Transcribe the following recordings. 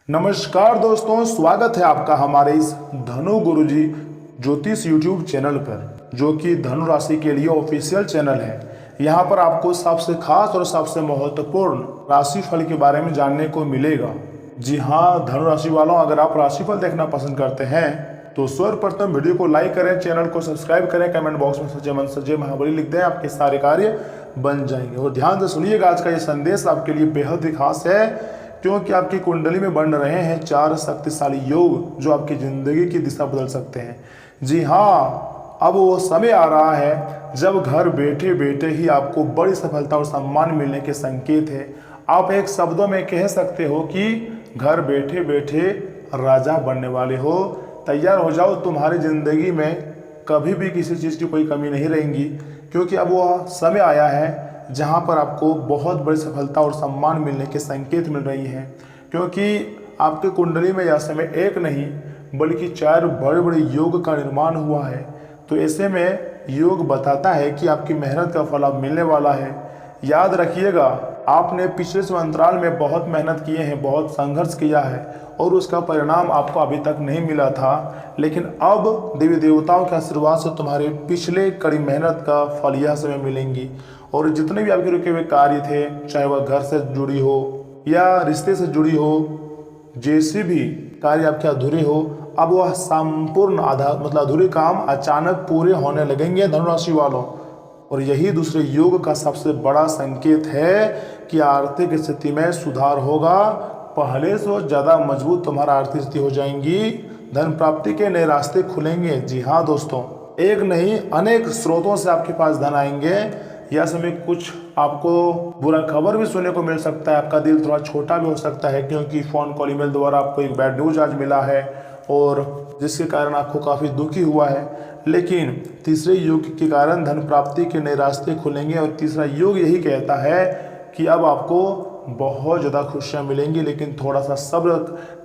नमस्कार दोस्तों, स्वागत है आपका हमारे इस धनु गुरुजी ज्योतिष यूट्यूब चैनल पर, जो कि धनु राशि के लिए ऑफिशियल चैनल है। यहाँ पर आपको सबसे खास और सबसे महत्वपूर्ण राशिफल के बारे में जानने को मिलेगा। जी हाँ धनु राशि वालों, अगर आप राशिफल देखना पसंद करते हैं तो सर्वप्रथम वीडियो को लाइक करें, चैनल को सब्सक्राइब करें, कमेंट बॉक्स में सच्चे मन सच्चे महाबली लिख दें, आपके सारे कार्य बन जाएंगे। और ध्यान से सुनिएगा, आज का ये संदेश आपके लिए बेहद ही खास है, क्योंकि आपकी कुंडली में बन रहे हैं 4 शक्तिशाली योग जो आपकी जिंदगी की दिशा बदल सकते हैं। जी हाँ, अब वो समय आ रहा है जब घर बैठे बैठे ही आपको बड़ी सफलता और सम्मान मिलने के संकेत है। आप एक शब्दों में कह सकते हो कि घर बैठे बैठे राजा बनने वाले हो। तैयार हो जाओ, तुम्हारी जिंदगी में कभी भी किसी चीज़ की कोई कमी नहीं रहेगी, क्योंकि अब वह समय आया है जहां पर आपको बहुत बड़ी सफलता और सम्मान मिलने के संकेत मिल रही हैं। क्योंकि आपके कुंडली में यह समय एक नहीं बल्कि 4 बड़े बड़े योग का निर्माण हुआ है। तो ऐसे में योग बताता है कि आपकी मेहनत का फल अब मिलने वाला है। याद रखिएगा, आपने पिछले अंतराल में बहुत मेहनत किए हैं, बहुत संघर्ष किया है और उसका परिणाम आपको अभी तक नहीं मिला था, लेकिन अब देवी देवताओं के आशीर्वाद से तुम्हारे पिछले कड़ी मेहनत का फल यह समय मिलेंगी। और जितने भी आपके रुके हुए कार्य थे, चाहे वह घर से जुड़ी हो या रिश्ते से जुड़ी हो, जैसे भी कार्य आपके अधूरे हो, अब वह संपूर्ण अधूरे काम अचानक पूरे होने लगेंगे धनुराशि वालों। और यही दूसरे योग का सबसे बड़ा संकेत है कि आर्थिक स्थिति में सुधार होगा। पहले से ज़्यादा मजबूत तुम्हारा आर्थिक स्थिति हो जाएंगी, धन प्राप्ति के नए रास्ते खुलेंगे। जी हाँ दोस्तों, एक नहीं अनेक स्रोतों से आपके पास धन आएंगे। यह समय कुछ आपको बुरा खबर भी सुनने को मिल सकता है, आपका दिल थोड़ा छोटा भी हो सकता है, क्योंकि फ़ोन कॉल ईमेल द्वारा आपको एक बैड न्यूज आज मिला है और जिसके कारण आपको काफ़ी दुखी हुआ है। लेकिन तीसरे योग के कारण धन प्राप्ति के नए रास्ते खुलेंगे और तीसरा योग यही कहता है कि अब आपको बहुत ज़्यादा खुशियाँ मिलेंगी, लेकिन थोड़ा सा सब्र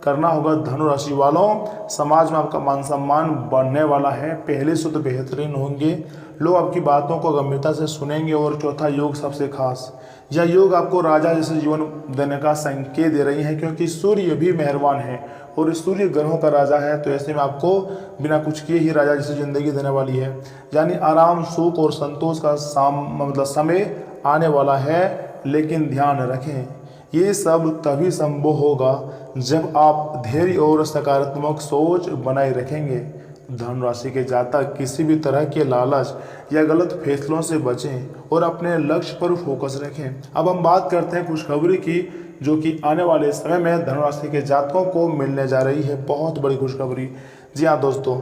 करना होगा धनु राशि वालों। समाज में आपका मान सम्मान बढ़ने वाला है, पहले से तो बेहतरीन होंगे, लोग आपकी बातों को गंभीरता से सुनेंगे। और चौथा योग सबसे खास, यह योग आपको राजा जैसे जीवन देने का संकेत दे रही है, क्योंकि सूर्य भी मेहरबान है और सूर्य ग्रहों का राजा है। तो ऐसे में आपको बिना कुछ किए ही राजा जैसी जिंदगी देने वाली है, यानी आराम सुख और संतोष का समय आने वाला है। लेकिन ध्यान रखें, ये सब तभी संभव होगा जब आप धैर्य और सकारात्मक सोच बनाए रखेंगे। धनु राशि के जातक किसी भी तरह के लालच या गलत फैसलों से बचें और अपने लक्ष्य पर फोकस रखें। अब हम बात करते हैं खुशखबरी की, जो कि आने वाले समय में धनु राशि के जातकों को मिलने जा रही है। बहुत बड़ी खुशखबरी। जी हाँ दोस्तों,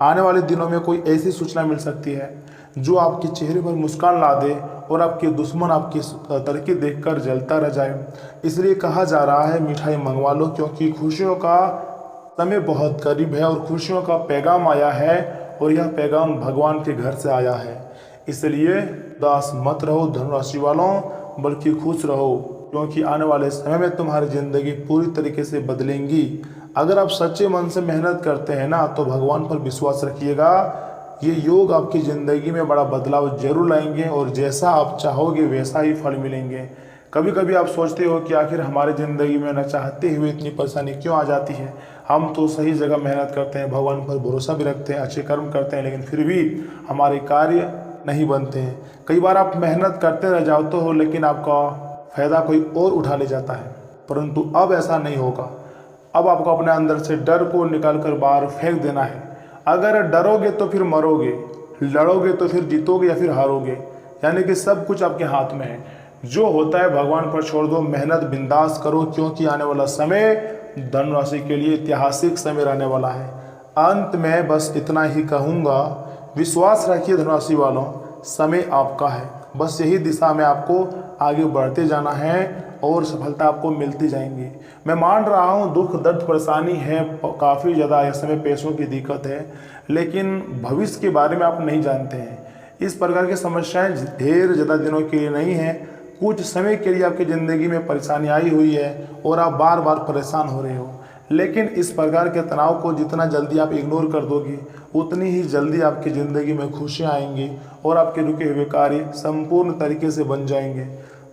आने वाले दिनों में कोई ऐसी सूचना मिल सकती है जो आपके चेहरे पर मुस्कान ला दे और आपके दुश्मन आपकी तरक्की देखकर जलता रह जाए। इसलिए कहा जा रहा है मिठाई मंगवा लो, क्योंकि खुशियों का समय बहुत करीब है और खुशियों का पैगाम आया है और यह पैगाम भगवान के घर से आया है। इसलिए उदास मत रहो धनु राशि वालों, बल्कि खुश रहो, क्योंकि आने वाले समय में तुम्हारी जिंदगी पूरी तरीके से बदलेंगी। अगर आप सच्चे मन से मेहनत करते हैं ना, तो भगवान पर विश्वास रखिएगा, ये योग आपकी ज़िंदगी में बड़ा बदलाव जरूर लाएंगे और जैसा आप चाहोगे वैसा ही फल मिलेंगे। कभी कभी आप सोचते हो कि आखिर हमारी ज़िंदगी में न चाहते हुए इतनी परेशानी क्यों आ जाती है। हम तो सही जगह मेहनत करते हैं, भगवान पर भरोसा भी रखते हैं, अच्छे कर्म करते हैं, लेकिन फिर भी हमारे कार्य नहीं बनते हैं। कई बार आप मेहनत करते रह जाते हो, लेकिन आपका फ़ायदा कोई और उठा ले जाता है। परंतु अब ऐसा नहीं होगा। अब आपको अपने अंदर से डर को निकाल कर बाहर फेंक देना है। अगर डरोगे तो फिर मरोगे, लड़ोगे तो फिर जीतोगे या फिर हारोगे, यानी कि सब कुछ आपके हाथ में है। जो होता है भगवान पर छोड़ दो, मेहनत बिंदास करो, क्योंकि आने वाला समय धनु राशि के लिए ऐतिहासिक समय रहने वाला है। अंत में बस इतना ही कहूँगा, विश्वास रखिए धनु राशि वालों, समय आपका है। बस यही दिशा में आपको आगे बढ़ते जाना है और सफलता आपको मिलती जाएंगी। मैं मान रहा हूँ दुख दर्द परेशानी है, काफ़ी ज़्यादा इस समय पैसों की दिक्कत है, लेकिन भविष्य के बारे में आप नहीं जानते हैं। इस प्रकार की समस्याएं ढेर ज़्यादा दिनों के लिए नहीं है, कुछ समय के लिए आपकी ज़िंदगी में परेशानी आई हुई है और आप बार बार परेशान हो रहे हो। लेकिन इस प्रकार के तनाव को जितना जल्दी आप इग्नोर कर दोगे, उतनी ही जल्दी आपकी ज़िंदगी में खुशियाँ आएंगी और आपके रुके हुए कार्य संपूर्ण तरीके से बन जाएंगे।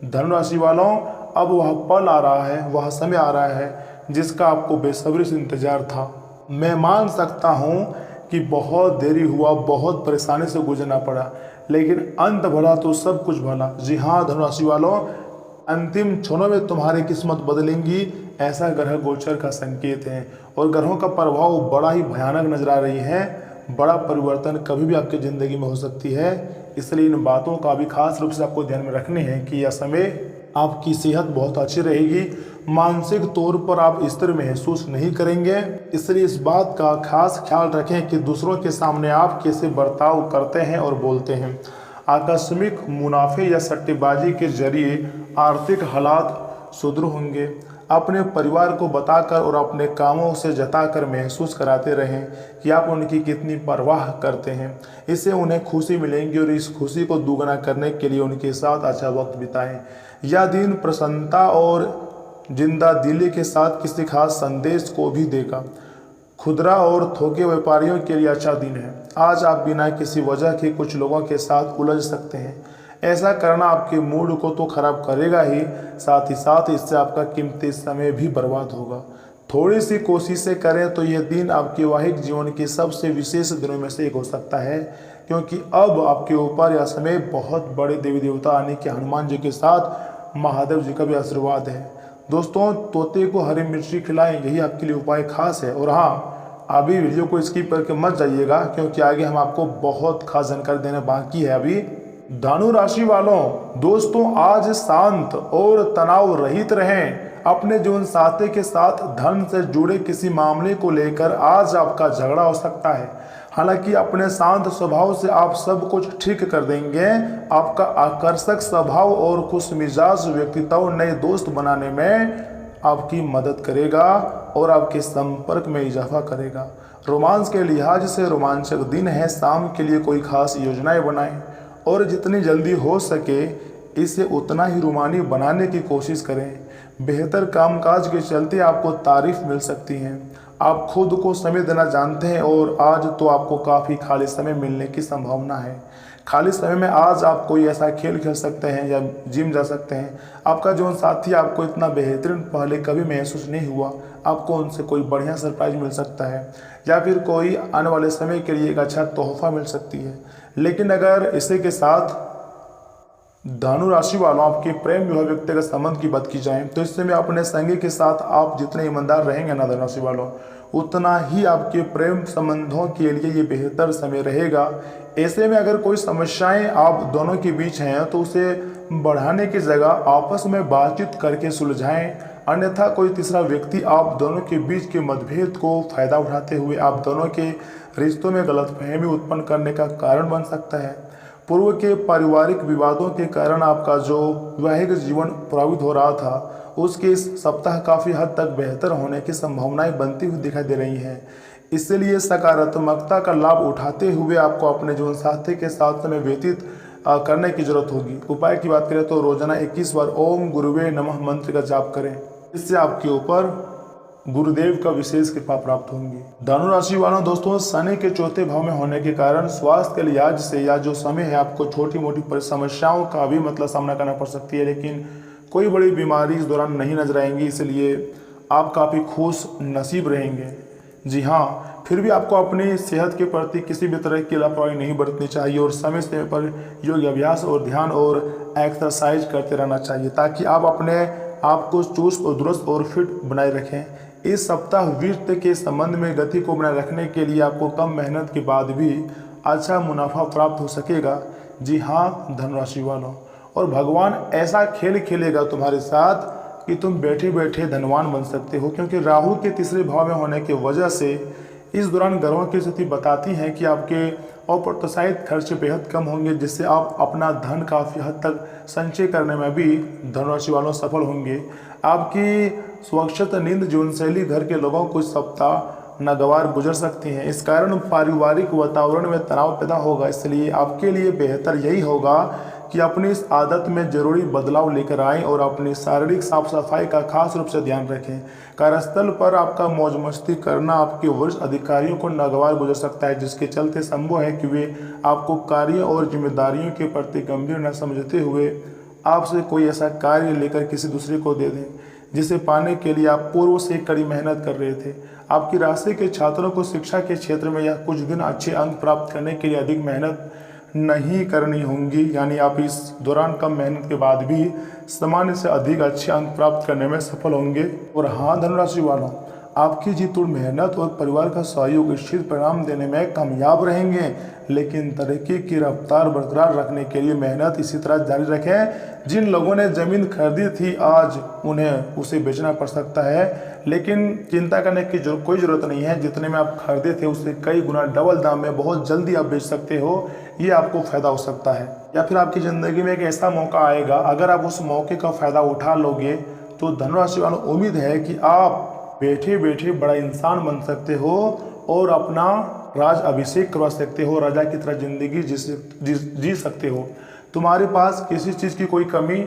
धनु राशि वालों, अब वह पल आ रहा है, वह समय आ रहा है जिसका आपको बेसब्री से इंतजार था। मैं मान सकता हूँ कि बहुत देरी हुआ, बहुत परेशानी से गुजरना पड़ा, लेकिन अंत भला तो सब कुछ भला। जी हाँ धनु राशि वालों, अंतिम क्षणों में तुम्हारी किस्मत बदलेंगी, ऐसा ग्रह गोचर का संकेत है। और ग्रहों का प्रभाव बड़ा ही भयानक नजर आ रही है। बड़ा परिवर्तन कभी भी आपकी ज़िंदगी में हो सकती है, इसलिए इन बातों का भी खास रूप से आपको ध्यान में रखनी है कि यह समय आपकी सेहत बहुत अच्छी रहेगी, मानसिक तौर पर आप स्थिर महसूस नहीं करेंगे। इसलिए इस बात का खास ख्याल रखें कि दूसरों के सामने आप कैसे बर्ताव करते हैं और बोलते हैं। आकस्मिक मुनाफे या सट्टेबाजी के जरिए आर्थिक हालात सुदृढ़ होंगे। अपने परिवार को बताकर और अपने कामों से जताकर महसूस कराते रहें कि आप उनकी कितनी परवाह करते हैं। इससे उन्हें खुशी मिलेंगी और इस खुशी को दुगना करने के लिए उनके साथ अच्छा वक्त बिताएं। यह दिन प्रसन्नता और जिंदा दिली के साथ किसी खास संदेश को भी देगा। खुदरा और थोके व्यापारियों के लिए अच्छा दिन है। आज आप बिना किसी वजह के कुछ लोगों के साथ उलझ सकते हैं। ऐसा करना आपके मूड को तो खराब करेगा ही साथ इससे आपका कीमती समय भी बर्बाद होगा। थोड़ी सी कोशिशें करें तो यह दिन आपके वैवाहिक जीवन के सबसे विशेष दिनों में से एक हो सकता है, क्योंकि अब आपके ऊपर यह समय बहुत बड़े देवी देवता आने के हनुमान जी के साथ महादेव जी का भी आशीर्वाद है। दोस्तों, तोते को हरी मिर्ची खिलाएं, यही आपके लिए उपाय खास है। और हाँ, अभी वीडियो को स्किप करके मत जाइएगा, क्योंकि आगे हम आपको बहुत खास जानकारी देना बाकी है। अभी धनु राशि वालों, दोस्तों आज शांत और तनाव रहित रहें। अपने जीवन साथी के साथ धन से जुड़े किसी मामले को लेकर आज आपका झगड़ा हो सकता है। हालांकि अपने शांत स्वभाव से आप सब कुछ ठीक कर देंगे। आपका आकर्षक स्वभाव और खुश मिजाज व्यक्तित्व नए दोस्त बनाने में आपकी मदद करेगा और आपके संपर्क में इजाफा करेगा। रोमांस के लिहाज से रोमांचक दिन है। शाम के लिए कोई खास योजनाएं बनाएं और जितनी जल्दी हो सके इसे उतना ही रोमानी बनाने की कोशिश करें। बेहतर कामकाज के चलते आपको तारीफ मिल सकती है। आप खुद को समय देना जानते हैं और आज तो आपको काफ़ी खाली समय मिलने की संभावना है। खाली समय में आज आप कोई ऐसा खेल खेल सकते हैं या जिम जा सकते हैं। आपका जीवन साथी आपको इतना बेहतरीन पहले कभी महसूस नहीं हुआ। आपको उनसे कोई बढ़िया सरप्राइज मिल सकता है या फिर कोई आने वाले समय के लिए एक अच्छा तोहफा मिल सकती है। लेकिन अगर इसी के साथ धनु राशि वालों आपके प्रेम विवाह व्यक्तिगत संबंध की बात की जाए तो इस समय अपने संगी के साथ आप जितने ईमानदार रहेंगे ना धनु राशि वालों, उतना ही आपके प्रेम संबंधों के लिए ये बेहतर समय रहेगा। ऐसे में अगर कोई समस्याएं आप दोनों के बीच हैं तो उसे बढ़ाने की जगह आपस में बातचीत करके सुलझाएं। अन्यथा कोई तीसरा व्यक्ति आप दोनों के बीच के मतभेद को फायदा उठाते हुए आप दोनों के रिश्तों में गलतफहमी उत्पन्न करने का कारण बन सकता है। पूर्व के पारिवारिक विवादों के कारण आपका जो वैवाहिक जीवन प्रभावित हो रहा था, उसके इस सप्ताह काफ़ी हद तक बेहतर होने की संभावनाएं बनती हुई दिखाई दे रही हैं। इसलिए सकारात्मकता का लाभ उठाते हुए आपको अपने जीवन साथी के साथ समय व्यतीत करने की जरूरत होगी। उपाय की बात करें तो रोजाना 21 बार ओम गुरुवे नमः मंत्र का जाप करें। इससे आपके ऊपर गुरुदेव का विशेष कृपा प्राप्त होंगी। धनु राशि वालों, दोस्तों शनि के चौथे भाव में होने के कारण स्वास्थ्य के लिहाज से या जो समय है आपको छोटी मोटी समस्याओं का भी सामना करना पड़ सकती है, लेकिन कोई बड़ी बीमारी इस दौरान नहीं नजर आएंगी। इसलिए आप काफ़ी खुश नसीब रहेंगे। जी हाँ, फिर भी आपको अपनी सेहत के प्रति किसी भी तरह की लापरवाही नहीं बरतनी चाहिए और समय समय पर योग अभ्यास और ध्यान और एक्सरसाइज करते रहना चाहिए, ताकि आप अपने आप को चुस्त और दुरुस्त और फिट बनाए रखें। इस सप्ताह वित्त के संबंध में गति को बनाए रखने के लिए आपको कम मेहनत के बाद भी अच्छा मुनाफा प्राप्त हो सकेगा। जी हाँ धनुराशि वालों, और भगवान ऐसा खेल खेलेगा तुम्हारे साथ कि तुम बैठे बैठे धनवान बन सकते हो, क्योंकि राहु के तीसरे भाव में होने की वजह से इस दौरान ग्रहों की स्थिति बताती है कि आपके अप्रत्याशित खर्च बेहद कम होंगे, जिससे आप अपना धन काफ़ी हद तक संचय करने में भी धनुराशि वालों सफल होंगे। आपकी सुरक्षित नींद जीवनशैली घर के लोगों को इस सप्ताह नागवार गुजर सकती हैं। इस कारण पारिवारिक वातावरण में तनाव पैदा होगा। इसलिए आपके लिए बेहतर यही होगा कि अपनी इस आदत में जरूरी बदलाव लेकर आएं और अपनी शारीरिक साफ सफाई का खास रूप से ध्यान रखें। कार्यस्थल पर आपका मौज मस्ती करना आपके वरिष्ठ अधिकारियों को नागवार गुजर सकता है, जिसके चलते संभव है कि वे आपको कार्य और जिम्मेदारियों के प्रति गंभीर न समझते हुए आपसे कोई ऐसा कार्य लेकर किसी दूसरे को दे दें जिसे पाने के लिए आप पूर्व से कड़ी मेहनत कर रहे थे। आपकी राशि के छात्रों को शिक्षा के क्षेत्र में यह कुछ दिन अच्छे अंक प्राप्त करने के लिए अधिक मेहनत नहीं करनी होंगी, यानी आप इस दौरान कम मेहनत के बाद भी सामान्य से अधिक अच्छे अंक प्राप्त करने में सफल होंगे। और हाँ धनुराशि वालों, आपकी जी तोड़ मेहनत और परिवार का सहयोग इच्छित परिणाम देने में कामयाब रहेंगे, लेकिन तरक्की की रफ्तार बरकरार रखने के लिए मेहनत इसी तरह जारी रखें। जिन लोगों ने जमीन खरीदी थी आज उन्हें उसे बेचना पड़ सकता है, लेकिन चिंता करने की कोई ज़रूरत नहीं है। जितने में आप खरीदे थे उससे कई गुना डबल दाम में बहुत जल्दी आप बेच सकते हो, ये आपको फ़ायदा हो सकता है। या फिर आपकी ज़िंदगी में एक ऐसा मौका आएगा, अगर आप उस मौके का फ़ायदा उठा लोगे तो धनुराशि वालों उम्मीद है कि आप बैठे बैठे बड़ा इंसान बन सकते हो और अपना राज अभिषेक करवा सकते हो, राजा की तरह जिंदगी जी सकते हो। तुम्हारे पास किसी चीज़ की कोई कमी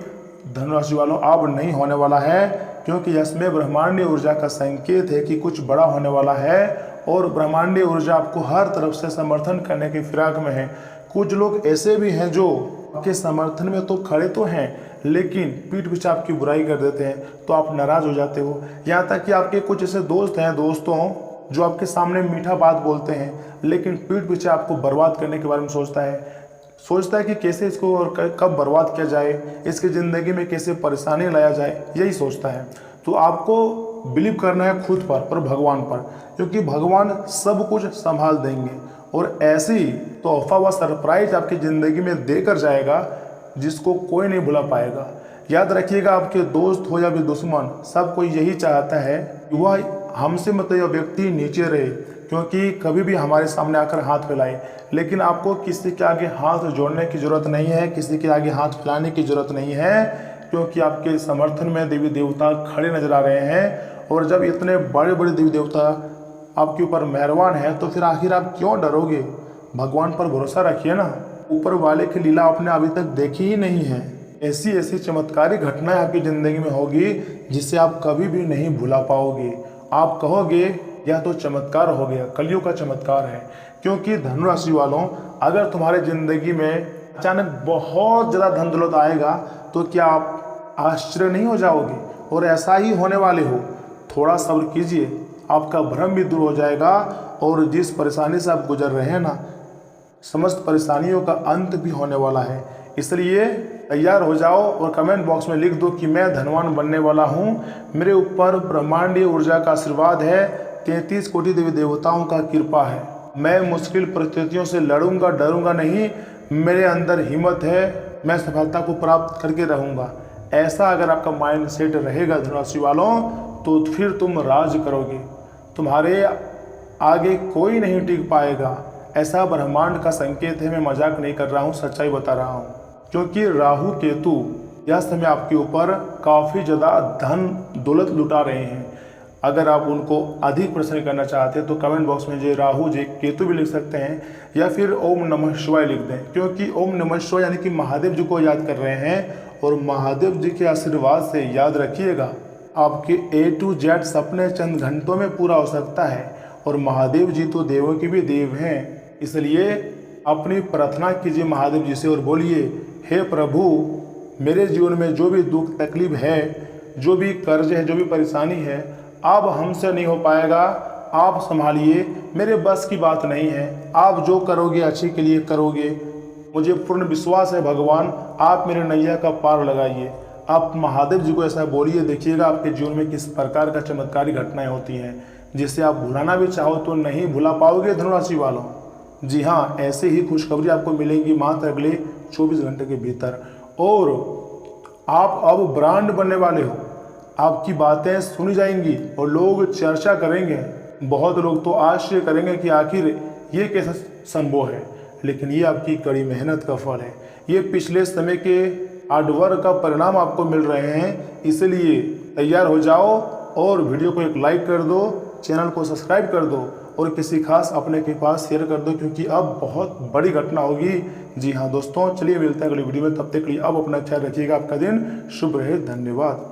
धनुराशि वालों अब नहीं होने वाला है, क्योंकि इसमें ब्रह्मांडीय ऊर्जा का संकेत है कि कुछ बड़ा होने वाला है और ब्रह्मांडीय ऊर्जा आपको हर तरफ से समर्थन करने की फिराक में है। कुछ लोग ऐसे भी हैं जो आपके समर्थन में तो खड़े तो हैं, लेकिन पीठ पीछे आपकी बुराई कर देते हैं, तो आप नाराज़ हो जाते हो। यहाँ तक कि आपके कुछ ऐसे दोस्त हैं दोस्तों जो आपके सामने मीठा बात बोलते हैं, लेकिन पीठ पीछे आपको बर्बाद करने के बारे में सोचता है कि कैसे इसको और कब बर्बाद किया जाए, इसकी ज़िंदगी में कैसे परेशानी लाया जाए, यही सोचता है। तो आपको बिलीव करना है खुद पर और भगवान पर, क्योंकि भगवान सब कुछ संभाल देंगे और ऐसी तोहफा व सरप्राइज आपकी ज़िंदगी में देकर जाएगा जिसको कोई नहीं भुला पाएगा। याद रखिएगा, आपके दोस्त हो या भी दुश्मन, सब कोई यही चाहता है कि वह हमसे मतलब यह व्यक्ति नीचे रहे, क्योंकि कभी भी हमारे सामने आकर हाथ फैलाए। लेकिन आपको किसी के आगे हाथ जोड़ने की ज़रूरत नहीं है, किसी के आगे हाथ फैलाने की ज़रूरत नहीं है, क्योंकि आपके समर्थन में देवी देवता खड़े नजर आ रहे हैं। और जब इतने बड़े बड़े देवी देवता आपके ऊपर मेहरबान है तो फिर आखिर आप क्यों डरोगे। भगवान पर भरोसा रखिए ना, ऊपर वाले की लीला आपने अभी तक देखी ही नहीं है। ऐसी ऐसी चमत्कारी घटनाएं आपकी ज़िंदगी में होगी जिसे आप कभी भी नहीं भुला पाओगे। आप कहोगे यह तो चमत्कार हो गया, कलयुग का चमत्कार है। क्योंकि धनुराशि वालों, अगर तुम्हारे ज़िंदगी में अचानक बहुत ज़्यादा धन दौलत आएगा तो क्या आप आश्चर्य नहीं हो जाओगे? और ऐसा ही होने वाले हो। थोड़ा सब्र कीजिए, आपका भ्रम भी दूर हो जाएगा और जिस परेशानी से आप गुजर रहे हैं ना, समस्त परेशानियों का अंत भी होने वाला है। इसलिए तैयार हो जाओ और कमेंट बॉक्स में लिख दो कि मैं धनवान बनने वाला हूँ, मेरे ऊपर ब्रह्मांडीय ऊर्जा का आशीर्वाद है, 33 कोटि देवी देवताओं का कृपा है, मैं मुश्किल परिस्थितियों से लड़ूंगा, डरूंगा नहीं, मेरे अंदर हिम्मत है, मैं सफलता को प्राप्त करके रहूंगा। ऐसा अगर आपका माइंड सेट रहेगा धनुराशि वालों, तो फिर तुम राज करोगे, तुम्हारे आगे कोई नहीं टिक पाएगा। ऐसा ब्रह्मांड का संकेत है, मैं मजाक नहीं कर रहा हूँ, सच्चाई बता रहा हूँ। क्योंकि राहु केतु यह समय आपके ऊपर काफ़ी ज़्यादा धन दौलत लुटा रहे हैं। अगर आप उनको अधिक प्रश्न करना चाहते हैं तो कमेंट बॉक्स में जय राहु जय केतु भी लिख सकते हैं, या फिर ओम नमः शिवाय लिख दें। क्योंकि ओम नमः शिवाय यानी कि महादेव जी को याद कर रहे हैं, और महादेव जी के आशीर्वाद से याद रखिएगा आपके A to Z सपने चंद घंटों में पूरा हो सकता है। और महादेव जी तो देवों के भी देव हैं, इसलिए अपनी प्रार्थना कीजिए महादेव जी से और बोलिए, हे प्रभु, मेरे जीवन में जो भी दुख तकलीफ है, जो भी कर्ज है, जो भी परेशानी है, अब हमसे नहीं हो पाएगा, आप संभालिए, मेरे बस की बात नहीं है, आप जो करोगे अच्छे के लिए करोगे, मुझे पूर्ण विश्वास है भगवान, आप मेरे नैया का पार लगाइए। आप महादेव जी को ऐसा बोलिए, देखिएगा आपके जीवन में किस प्रकार का चमत्कारी घटनाएं होती हैं, जिसे आप भुलाना भी चाहो तो नहीं भुला पाओगे धनुराशि वालों। जी हाँ, ऐसे ही खुशखबरी आपको मिलेंगी मात्र अगले 24 घंटे के भीतर। और आप अब ब्रांड बनने वाले हो, आपकी बातें सुनी जाएंगी और लोग चर्चा करेंगे। बहुत लोग तो आश्चर्य करेंगे कि आखिर ये कैसा संभव है, लेकिन ये आपकी कड़ी मेहनत का फल है। ये पिछले समय के हार्डवर्क का परिणाम आपको मिल रहे हैं। इसलिए तैयार हो जाओ और वीडियो को एक लाइक कर दो, चैनल को सब्सक्राइब कर दो और किसी खास अपने के पास शेयर कर दो, क्योंकि अब बहुत बड़ी घटना होगी। जी हाँ दोस्तों, चलिए मिलते हैं अगली वीडियो में, तब तक के लिए अब अपना ख्याल रखिएगा। आपका दिन शुभ रहे, धन्यवाद।